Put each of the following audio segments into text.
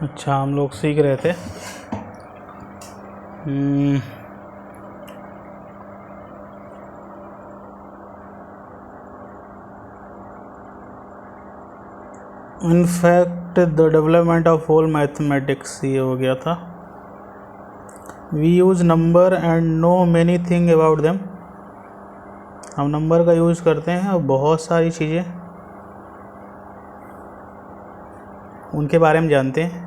अच्छा, हम लोग सीख रहे थे। In fact the development of whole mathematics, ये हो गया था। We use number and know many thing about them. हम नंबर का यूज़ करते हैं और बहुत सारी चीज़ें उनके बारे में जानते हैं।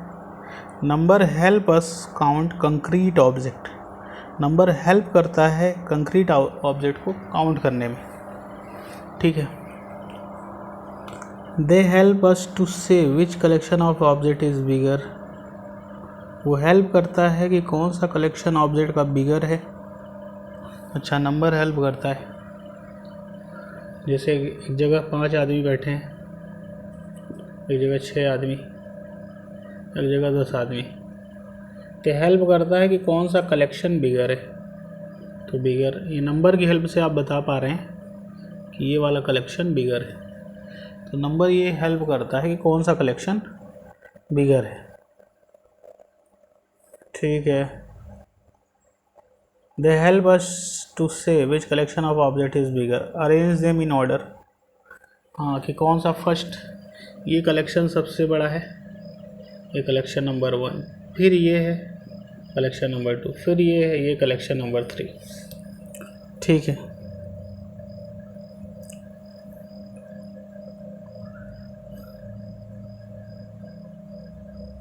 Number help us count concrete object. Number help करता है कंक्रीट ऑब्जेक्ट को काउंट करने में, ठीक है। They help us to say which collection of object is bigger. वो हेल्प करता है कि कौन सा कलेक्शन ऑब्जेक्ट का बिगर है। अच्छा, नंबर हेल्प करता है। जैसे एक जगह 5 आदमी बैठे हैं, एक जगह 6 आदमी, एक जगह 10 आदमी, तो हेल्प करता है कि कौन सा कलेक्शन बिगर है। तो बिगर, ये नंबर की हेल्प से आप बता पा रहे हैं कि ये वाला कलेक्शन बिगर है। तो नंबर ये हेल्प करता है कि कौन सा कलेक्शन बिगर है, ठीक है। They help us to say which collection of object is bigger. Arrange them in order. हाँ, कि कौन सा फर्स्ट, ये कलेक्शन सबसे बड़ा है, ये कलेक्शन नंबर 1, फिर ये है कलेक्शन नंबर 2, फिर ये है, ये कलेक्शन नंबर 3, ठीक है।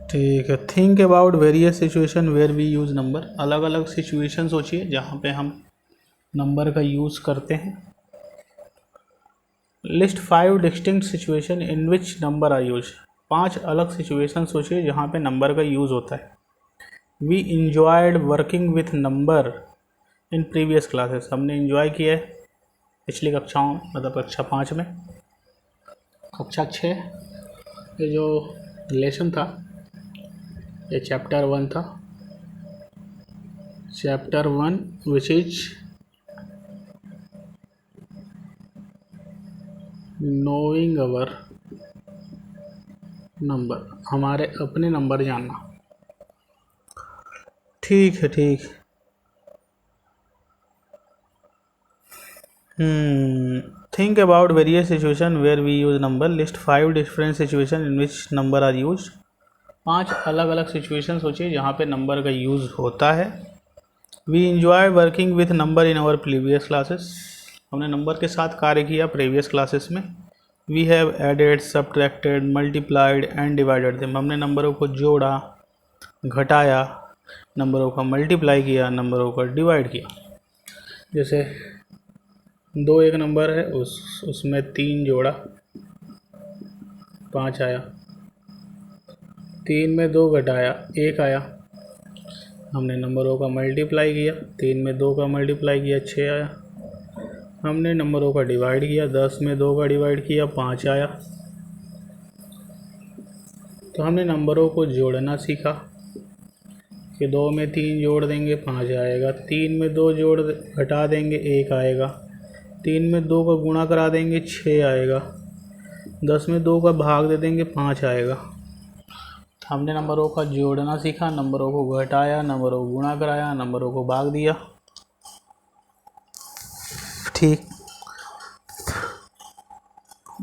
ठीक है। Think about various situation where we use number. अलग अलग सिचुएशन सोचिए जहाँ पे हम नंबर का यूज़ करते हैं। List 5 distinct situation in which number are use. 5 अलग सिचुएशन सोचिए जहाँ पे नंबर का यूज़ होता है। We enjoyed working with number in previous classes. हमने इंजॉय किया है पिछली कक्षाओं, मतलब कक्षा 5 में। कक्षा 6 ये जो लेसन था, ये चैप्टर 1 था। Chapter 1 which is knowing our number, हमारे अपने नंबर जानना, ठीक है, ठीक। Think about various situation where we use number. List 5 different situation in which number are use. 5 अलग अलग सिचुएशन सोचिए जहाँ पे नंबर का यूज़ होता है। We enjoy working with number in our previous classes. हमने नंबर के साथ कार्य किया प्रीवियस क्लासेस में। We have added, subtracted, multiplied and divided them. हमने नंबरों को जोड़ा, घटाया, नंबरों का मल्टीप्लाई किया, नंबरों का डिवाइड किया। जैसे 2 एक नंबर है, उसमें 3 जोड़ा, 5 आया। 3 में 2 घटाया, 1 आया। हमने नंबरों का मल्टीप्लाई किया, 3 में 2 का मल्टीप्लाई किया, 6 आया। हमने नंबरों का डिवाइड किया, 10 में 2 का डिवाइड किया, 5 आया। तो हमने नंबरों को जोड़ना सीखा कि 2 में 3 जोड़ देंगे 5 आएगा, 3 में 2 जोड़ घटा देंगे 1 आएगा, 3 में 2 का गुणा करा देंगे 6 आएगा, 10 में 2 का भाग दे देंगे 5 आएगा। हमने नंबरों का जोड़ना सीखा, नंबरों को घटाया, नंबरों को गुणा कराया, नंबरों को भाग दिया, ठीक।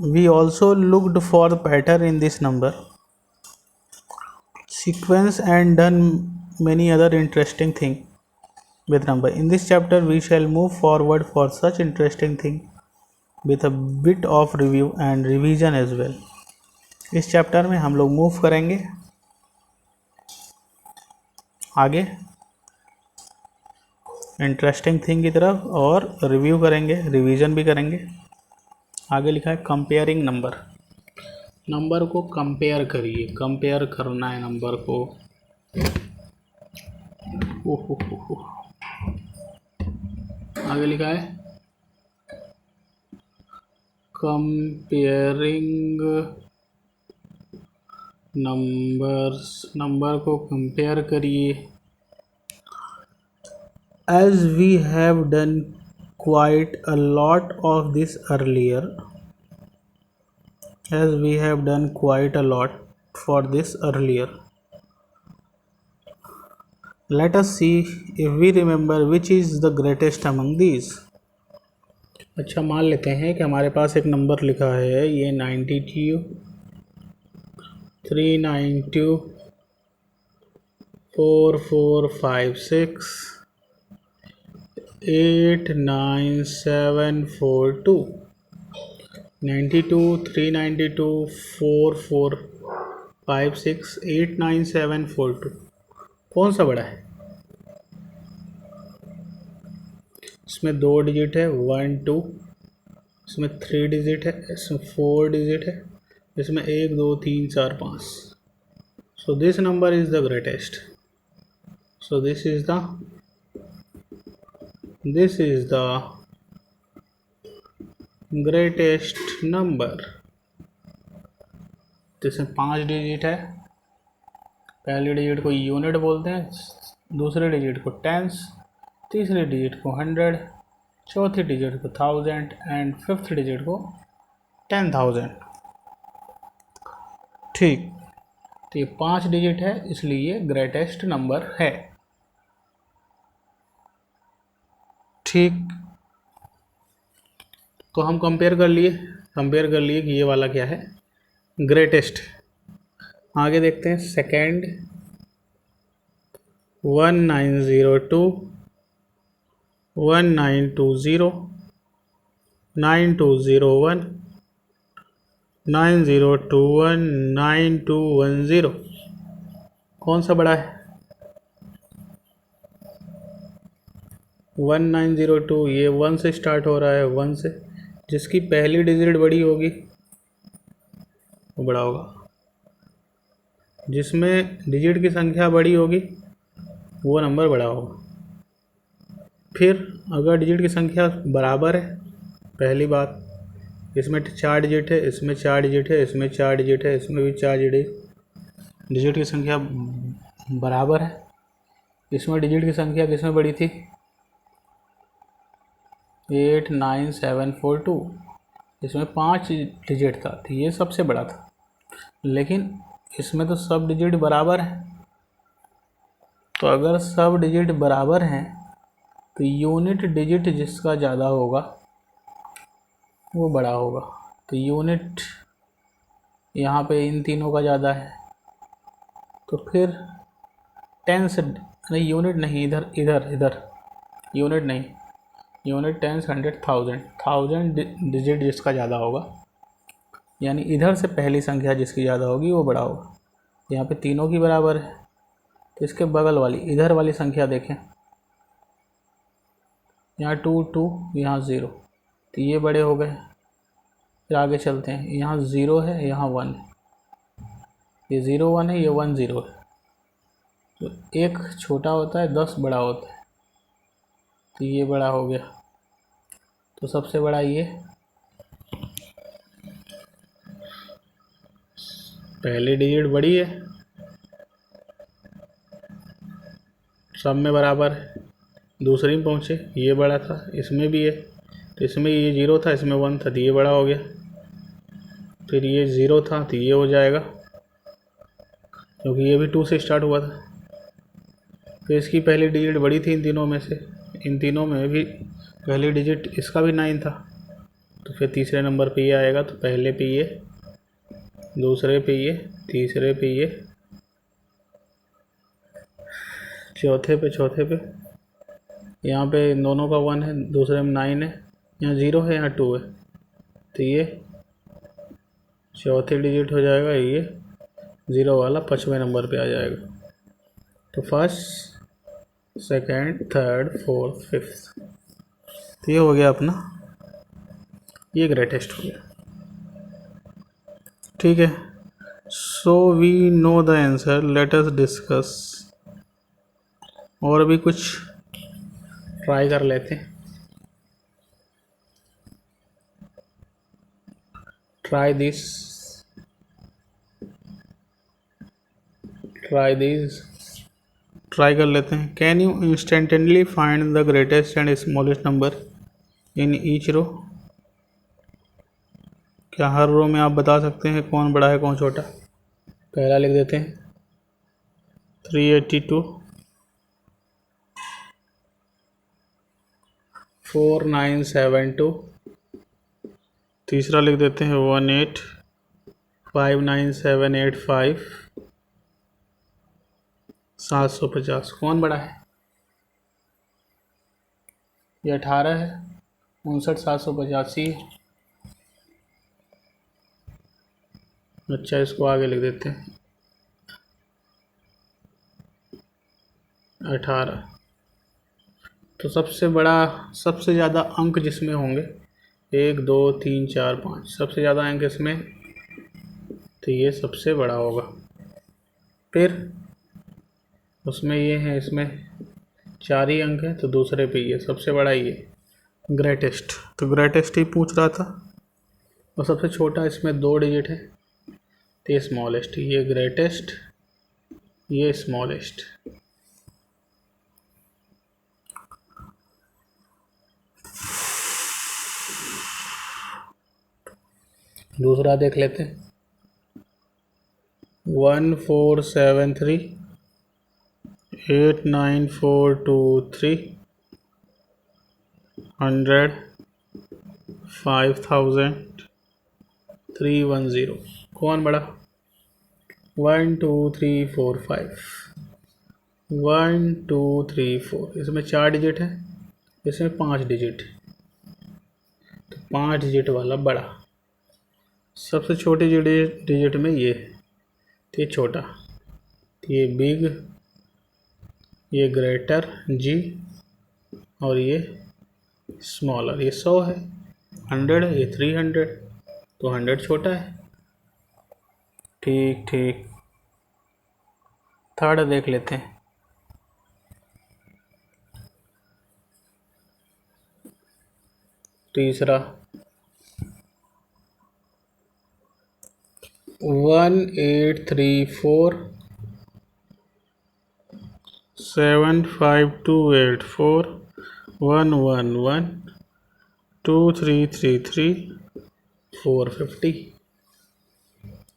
We also looked for pattern in this number sequence and done many other interesting thing with number. In this chapter we shall move forward for such interesting thing with a bit of review and revision as well. इस chapter में हम लोग move करेंगे आगे interesting thing की तरफ, और review करेंगे, रिवीजन भी करेंगे। आगे लिखा है कंपेयरिंग नंबर। नंबर को कंपेयर करिए, कंपेयर करना है नंबर को। आगे लिखा है कंपेयरिंग नंबर्स। नंबर को कंपेयर करिए। As we have done quite a lot of this earlier, as we have done quite a lot for this earlier, let us see if we remember which is the greatest among these. अच्छा, मान लेते हैं कि हमारे पास एक number लिखा है, ये 92, 392, 4456, 89742। 92, 392, 4456, 89742 कौन सा बड़ा है? इसमें 2 डिजिट है 1 2, इसमें 3 डिजिट है, इसमें 4 डिजिट है, इसमें 1 2 3 4 5। So this number is the greatest. So this is the greatest number. जिसमें 5 डिजिट है, पहले डिजिट को यूनिट बोलते हैं, दूसरे डिजिट को टेंस, तीसरे डिजिट को 100, चौथी डिजिट को 1000 एंड फिफ्थ डिजिट को 10,000। ठीक, तो ये 5 डिजिट है, इसलिए ये ग्रेटेस्ट नंबर है। ठीक, तो हम कंपेयर कर लिए कि ये वाला क्या है, ग्रेटेस्ट। आगे देखते हैं सेकेंड, 1902, 1920, 9201, 9021, 9210 कौन सा बड़ा है? 1902 ये 1 से स्टार्ट हो रहा है, 1 से, जिसकी पहली डिजिट बड़ी होगी वो बड़ा होगा। जिसमें डिजिट की संख्या बड़ी होगी वो नंबर बड़ा होगा। फिर अगर डिजिट की संख्या बराबर है, पहली बात, इसमें 4 डिजिट है, इसमें 4 डिजिट है, इसमें 4 डिजिट है, इसमें भी 4 डिजिट की संख्या बराबर है। इसमें डिजिट की संख्या किसमें बड़ी थी? 89742, इसमें 5 डिजिट था, तो ये सबसे बड़ा था। लेकिन इसमें तो सब डिजिट बराबर है, तो अगर सब डिजिट बराबर हैं तो यूनिट डिजिट जिसका ज़्यादा होगा वो बड़ा होगा। तो यूनिट यहाँ पे इन तीनों का ज़्यादा है, तो फिर टेंस नहीं, यूनिट नहीं, इधर यूनिट नहीं, यूनिट टेंस 100 1000 डिजिट जिसका ज़्यादा होगा, यानी इधर से पहली संख्या जिसकी ज़्यादा होगी वो बड़ा होगा। यहाँ पे तीनों की बराबर है, तो इसके बगल वाली इधर वाली संख्या देखें, यहाँ 2 2, यहाँ 0, तो ये बड़े हो गए। फिर आगे चलते हैं, यहाँ 0 है, यहाँ 1 है, ये 0 1 है, ये 1 0 है। तो एक छोटा होता है 10 बड़ा होता है, तो ये बड़ा हो गया। तो सबसे बड़ा ये, पहली डिजिट बड़ी है, सब में बराबर है, दूसरी में पहुँचे, ये बड़ा था, इसमें भी है, तो इसमें ये 0 था, इसमें 1 था, तो ये बड़ा हो गया। फिर ये 0 था, तो ये हो जाएगा, क्योंकि ये भी 2 से स्टार्ट हुआ था। तो इसकी पहली डिजिट बड़ी थी इन तीनों में से, इन तीनों में भी पहली डिजिट इसका भी 9 था, तो फिर तीसरे नंबर पे ये आएगा। तो पहले पे ये, दूसरे पे ये, तीसरे पे ये, चौथे पे, यहाँ पे दोनों का 1 है, दूसरे में 9 है, यहाँ 0 है, यहाँ 2 है, तो ये चौथी डिजिट हो जाएगा, ये 0 वाला 5वें नंबर पे आ जाएगा। तो first, second, third, fourth, fifth, तो ये हो गया अपना, ये ग्रेटेस्ट हो गया। ठीक है, so we know the answer, let us discuss. और भी कुछ ट्राई कर लेते हैं। ट्राई दिस, ट्राई कर लेते हैं। Can you instantaneously find the greatest and smallest number in each row? क्या हर रो में आप बता सकते हैं कौन बड़ा है कौन छोटा? पहला लिख देते हैं 382, 4972। तीसरा लिख देते हैं 1859785 750। कौन बड़ा है? ये 18 है। 59785। अच्छा, इसको आगे लिख देते हैं 18। तो सबसे बड़ा, सबसे ज़्यादा अंक जिसमें होंगे 1 2 3 4 5, सबसे ज़्यादा अंक इसमें, तो ये सबसे बड़ा होगा। फिर उसमें ये है, इसमें 4 ही अंक है, तो दूसरे पे ये सबसे बड़ा ये ग्रेटेस्ट, तो ग्रेटेस्ट ही पूछ रहा था। और सबसे छोटा इसमें 2 डिजिट है, तो ये स्मॉलेस्ट, ये ग्रेटेस्ट, ये स्मॉलेस्ट। दूसरा देख लेते हैं 1473 89423 100 5310। कौन बड़ा? 1 2 3 4 5 1 2 3 4। इसमें 4 डिजिट है, इसमें 5 डिजिट, तो 5 डिजिट वाला बड़ा। सबसे छोटी डिजिट में ये है, तो ये छोटा, तो ये बिग, ये ग्रेटर जी, और ये स्मॉलर। ये 100 है, 100 है, ये 300, तो 100 छोटा है। ठीक ठीक। थर्ड देख लेते हैं तीसरा 1834 75284 111 2333 450।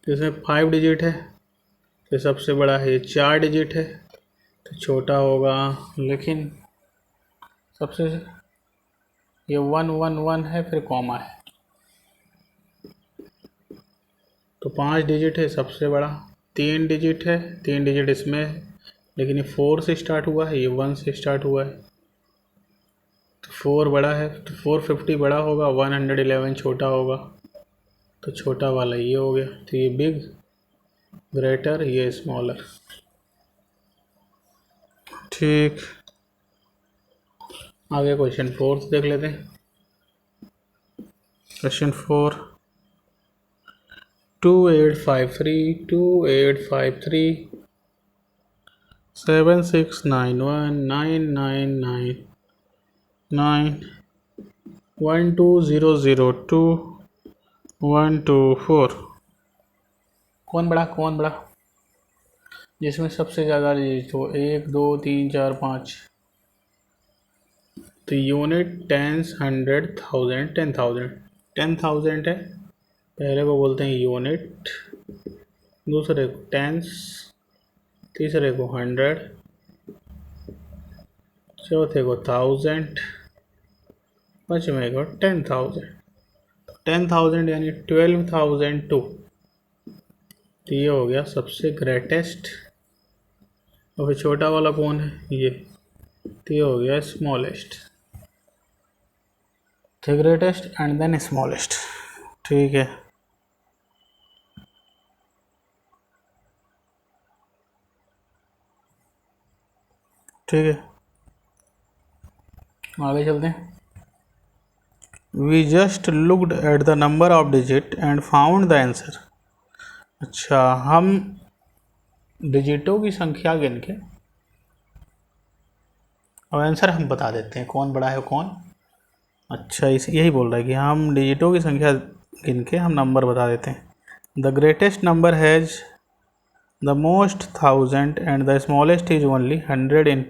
इसमें 5 डिजिट है, तो सबसे बड़ा है, ये 4 डिजिट है, तो छोटा होगा। लेकिन सबसे, ये 111 है, फिर कॉमा है, तो 5 डिजिट है, सबसे बड़ा। 3 डिजिट है, 3 डिजिट इसमें है, लेकिन ये 4 से स्टार्ट हुआ है, ये 1 से स्टार्ट हुआ है, तो 4 बड़ा है, तो 450 बड़ा होगा, 111 छोटा होगा, तो छोटा वाला ये हो गया। तो ये बिग, ग्रेटर, ये स्मॉलर। ठीक, आगे क्वेश्चन 4 देख लेते हैं। क्वेश्चन 4 2853 7691 9999 12002 124। कौन बड़ा? कौन बड़ा? जिसमें सबसे ज़्यादा डिजिट हो, 1 2 3 4 5। तो यूनिट, टेंस, 100, 1000, 10,000। 10,000 है, पहले को बोलते हैं यूनिट, दूसरे को टेंस, तीसरे को 100, चौथे को 1000, पाँचवें को 10,000। 10,000 यानी 12,002। तो ये हो गया सबसे ग्रेटेस्ट। और फिर छोटा वाला कौन है? ये, तो ये हो गया smallest. The greatest and then smallest. ठीक है, ठीक है, आगे चलते हैं। We just looked at the number of digit and found the answer. अच्छा, हम डिजिटों की संख्या गिन के और आंसर हम बता देते हैं कौन बड़ा है कौन। अच्छा, इस यही बोल रहा है कि हम डिजिटों की संख्या गिन के हम नंबर बता देते हैं। The greatest number has the most 1000 and the smallest is only 100 इन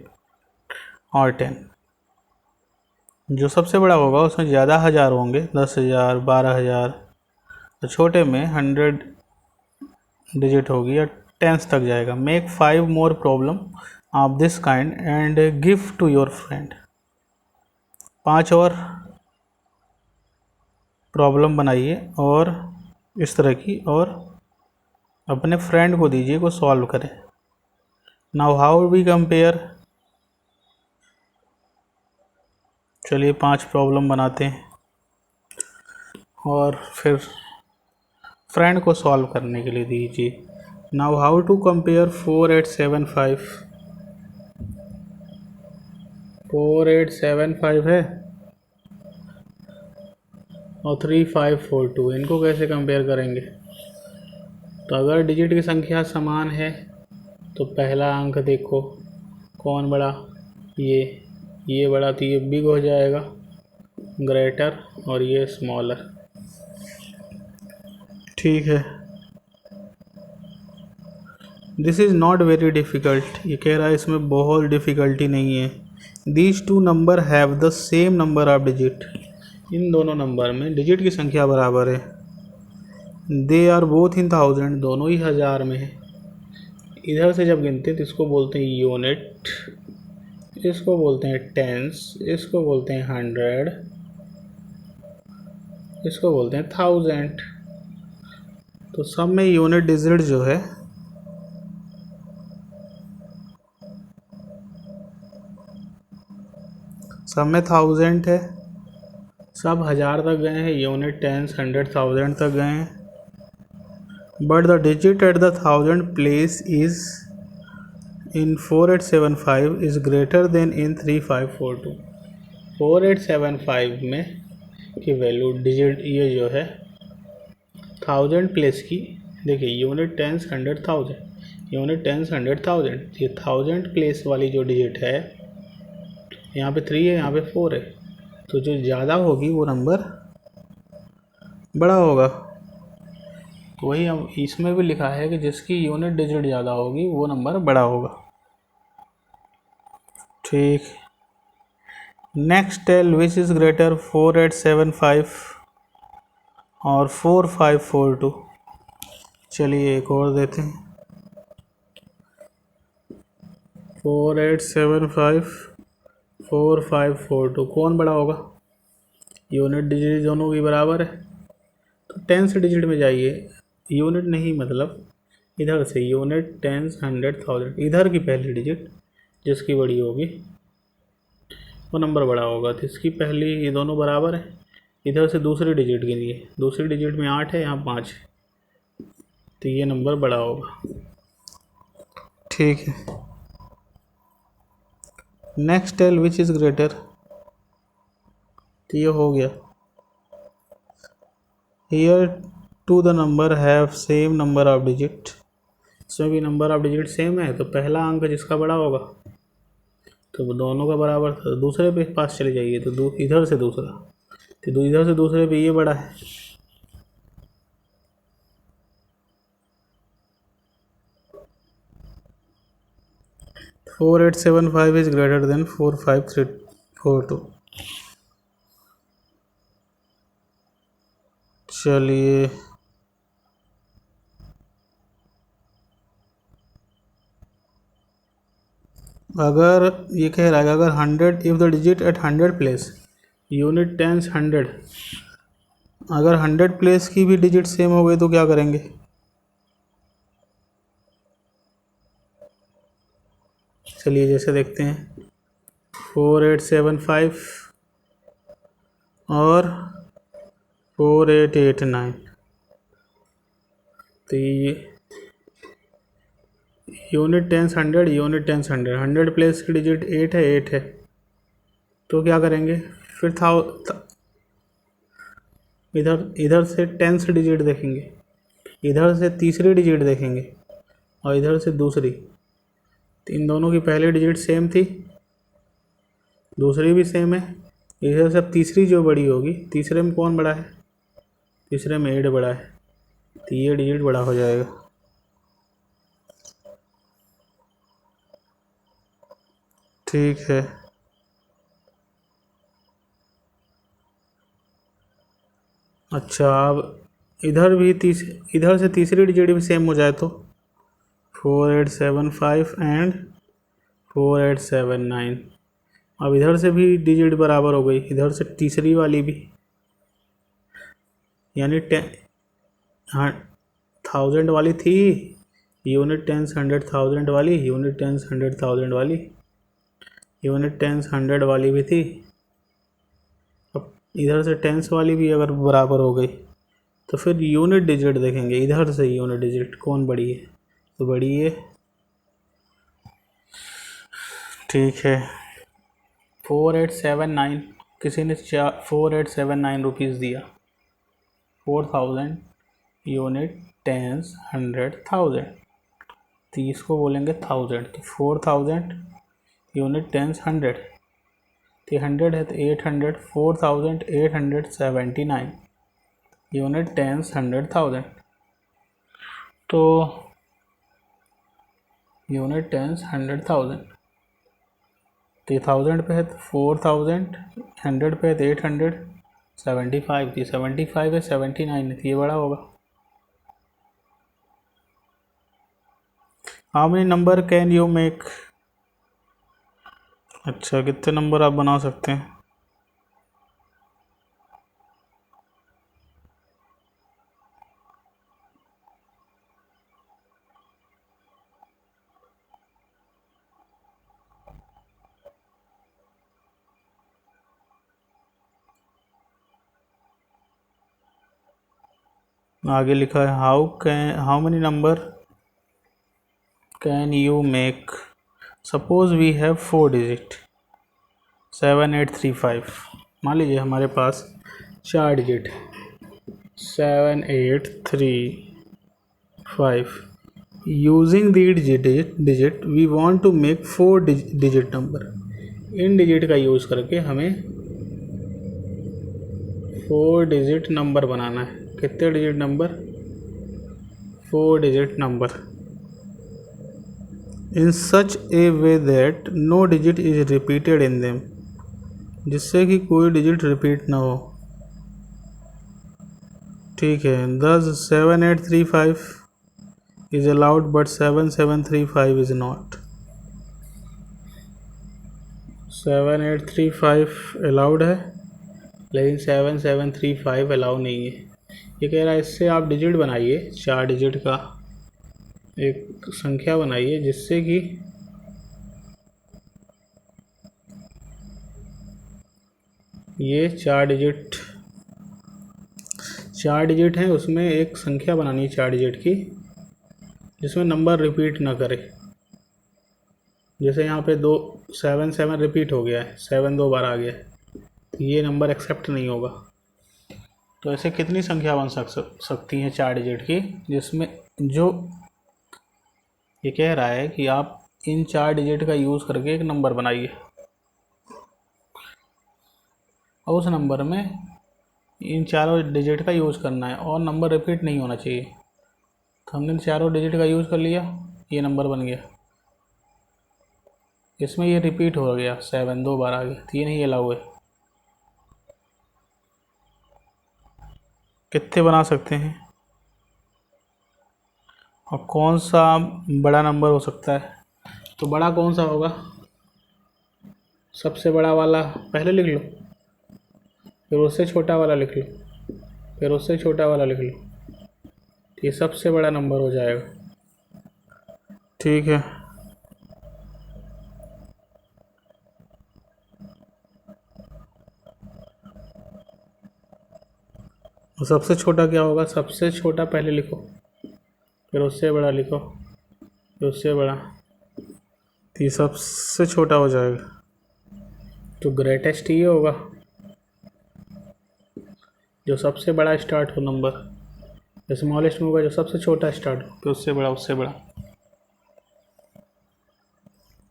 और 10। जो सबसे बड़ा होगा उसमें ज़्यादा हज़ार होंगे, 10,000, 12,000, तो छोटे में 100 डिजिट होगी या 10 तक जाएगा। Make 5 more problem of this kind and give to your friend. 5 और प्रॉब्लम बनाइए और इस तरह की, और अपने फ्रेंड को दीजिए को सॉल्व करे। नाउ हाउ वी कंपेयर, चलिए 5 प्रॉब्लम बनाते हैं और फिर फ्रेंड को सॉल्व करने के लिए दीजिए। नाउ हाउ टू कंपेयर 4875, 4875 है और 3542, इनको कैसे कंपेयर करेंगे? तो अगर डिजिट की संख्या समान है तो पहला अंक देखो कौन बड़ा, ये बड़ा, तो ये बिग हो जाएगा, ग्रेटर, और ये स्मॉलर। ठीक है, this is not very difficult, ये कह रहा है इसमें बहुत डिफ़िकल्टी नहीं है। These two number have the same number of digit, इन दोनों नंबर में डिजिट की संख्या बराबर है। दे आर बोथ इन 1000, दोनों ही 1000 में है। इधर से जब गिनते हैं तो इसको बोलते हैं यूनिट, इसको बोलते हैं टेंस, इसको बोलते हैं 100, इसको बोलते हैं 1000। तो सब में यूनिट डिजिट जो है सब में 1000 है, सब 1000 तक गए हैं, यूनिट टेंस 100 1000 तक गए हैं। But the digit at the 1000 place is in 4875 is greater than in 3542। 4875 में की वैल्यू डिजिट ये जो है 1000 प्लेस की, देखिए यूनिट टेंस 100,000, यूनिट टेंस 100,000, ये 1000 प्लेस वाली जो डिजिट है यहाँ पे 3 है, यहाँ पे 4 है, तो जो ज़्यादा होगी वो नंबर बड़ा होगा। तो वही हम इसमें भी लिखा है कि जिसकी यूनिट डिजिट ज़्यादा होगी वो नंबर बड़ा होगा। ठीक, next tell which is greater 4875 और 4542। चलिए एक और देते हैं, 4875 4542, कौन बड़ा होगा? यूनिट डिजिट दोनों की बराबर है, तो टेंस डिजिट में जाइए, यूनिट नहीं मतलब इधर से यूनिट टेंस 100 1000, इधर की पहली डिजिट जिसकी बड़ी होगी वो नंबर बड़ा होगा। तो इसकी पहली, ये दोनों बराबर है, इधर से दूसरी डिजिट गिनिए, दूसरी डिजिट में 8 है, यहाँ 5 है, तो ये नंबर बड़ा होगा। ठीक है, next tell which is greater, तो ये हो गया। Here two the number have same number of digit, इसमें भी नंबर ऑफ डिजिट सेम है, तो पहला अंक जिसका बड़ा होगा तो दोनों का बराबर था, दूसरे पे पास चले जाइए तो इधर से दूसरा, तो इधर से दूसरे पे ये बड़ा है, फोर 4875 इज ग्रेटर देन 45342। चलिए अगर ये कह रहा है अगर 100 if the digit at 100 place unit tens 100, अगर 100 प्लेस की भी डिजिट सेम हो गई तो क्या करेंगे? चलिए जैसे देखते हैं, 4875 और 4889, तो ये unit tens 100, unit tens 100, 100 place की डिजिट 8 है, 8 है, तो क्या करेंगे? फिर था इधर से टेंस डिजिट देखेंगे, इधर से तीसरी डिजिट देखेंगे और इधर से दूसरी, तो इन दोनों की पहली डिजिट सेम थी, दूसरी भी सेम है, इधर से अब तीसरी जो बड़ी होगी, तीसरे में कौन बड़ा है? तीसरे में 8 बड़ा है, तो ये डिजिट बड़ा हो जाएगा। ठीक है, अच्छा अब इधर से तीसरी डिजिट भी सेम हो जाए तो 4875 एंड 4879, अब इधर से भी डिजिट बराबर हो गई, इधर से तीसरी वाली भी, यानी 1000 वाली थी, यूनिट टेंस 100,000 वाली, यूनिट टेंस 100,000 वाली, यूनिट टेंस 100 वाली भी थी। अब इधर से टेंस वाली भी अगर बराबर हो गई तो फिर यूनिट डिजिट देखेंगे, इधर से यूनिट डिजिट कौन बड़ी है, तो बड़ी है, ठीक है। 4879, किसी ने 4879 रुपीज़ दिया, 4000 यूनिट टेंस 100,000, तो इसको बोलेंगे 1000, तो 4000 यूनिट टेंस 100, तो 100 है तो 800, 4879 यूनिट टेंस 100,000, तो यूनिट टेंस 100,000, तो 1000 पे है तो 4000, 100 पे है तो 800, 75 थी, 75 है 79 है, तो ये बड़ा होगा। How many number can you make, अच्छा कितने नंबर आप बना सकते हैं, आगे लिखा है how many number can you make, suppose we have 4 digit 7835, मान लीजिए हमारे पास 4 digit 7835, using the digit we want to make 4 digit number, इन डिजिट का यूज़ करके हमें 4 डिजिट नंबर बनाना है, कितने digit number, 4 digit number, in such a way that no digit is repeated in them, जिससे कि कोई डिजिट रिपीट ना हो, ठीक है। दस 7835 is allowed but 7735 is not, 7835 allowed है लेकिन 7735 अलाउ नहीं है। ये कह रहा है इससे आप डिजिट बनाइए, 4 डिजिट का एक संख्या बनाइए जिससे कि ये 4 डिजिट हैं, उसमें एक संख्या बनानी है 4 डिजिट की जिसमें नंबर रिपीट ना करे, जैसे यहाँ पे 7 रिपीट हो गया है, 7 2 बार आ गया है, तो ये नंबर एक्सेप्ट नहीं होगा। तो ऐसे कितनी संख्या बन सकती हैं 4 डिजिट की, जिसमें जो ये कह रहा है कि आप इन 4 डिजिट का यूज़ करके एक नंबर बनाइए और उस नंबर में इन चारों डिजिट का यूज़ करना है और नंबर रिपीट नहीं होना चाहिए। तो हमने चारों डिजिट का यूज़ कर लिया, ये नंबर बन गया, इसमें ये रिपीट हो गया, 7 2 बार आ गया, तो ये नहीं अलाउ है। कितने बना सकते हैं और कौन सा बड़ा नंबर हो सकता है, तो बड़ा कौन सा होगा, सबसे बड़ा वाला पहले लिख लो, फिर उससे छोटा वाला लिख लो, फिर उससे छोटा वाला लिख लो, ये सबसे बड़ा नंबर हो जाएगा, ठीक है। और सबसे छोटा क्या होगा, सबसे छोटा पहले लिखो, फिर उससे बड़ा लिखो, फिर उससे बड़ा, तो ये सबसे छोटा हो जाएगा, तो ग्रेटेस्ट ये होगा जो सबसे बड़ा स्टार्ट हो नंबर, स्मॉलेस्ट में होगा जो सबसे छोटा स्टार्ट हो, फिर उससे बड़ा, उससे बड़ा।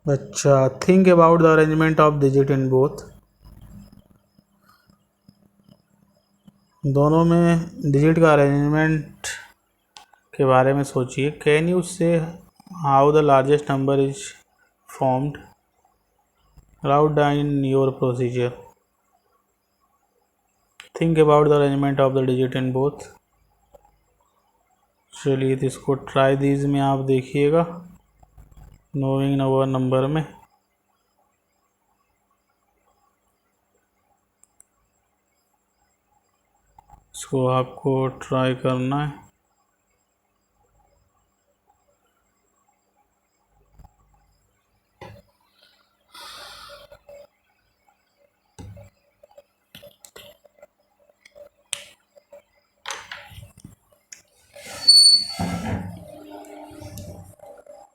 अच्छा, think about the arrangement of digit in both, दोनों में डिजिट का अरेंजमेंट के बारे में सोचिए। कैन यू से how the largest number is formed, route down in your procedure, think about the arrangement of the digit in both. चलिए तो इसको ट्राई दीज में आप देखिएगा, नोइंग नंबर में इसको आपको ट्राई करना है।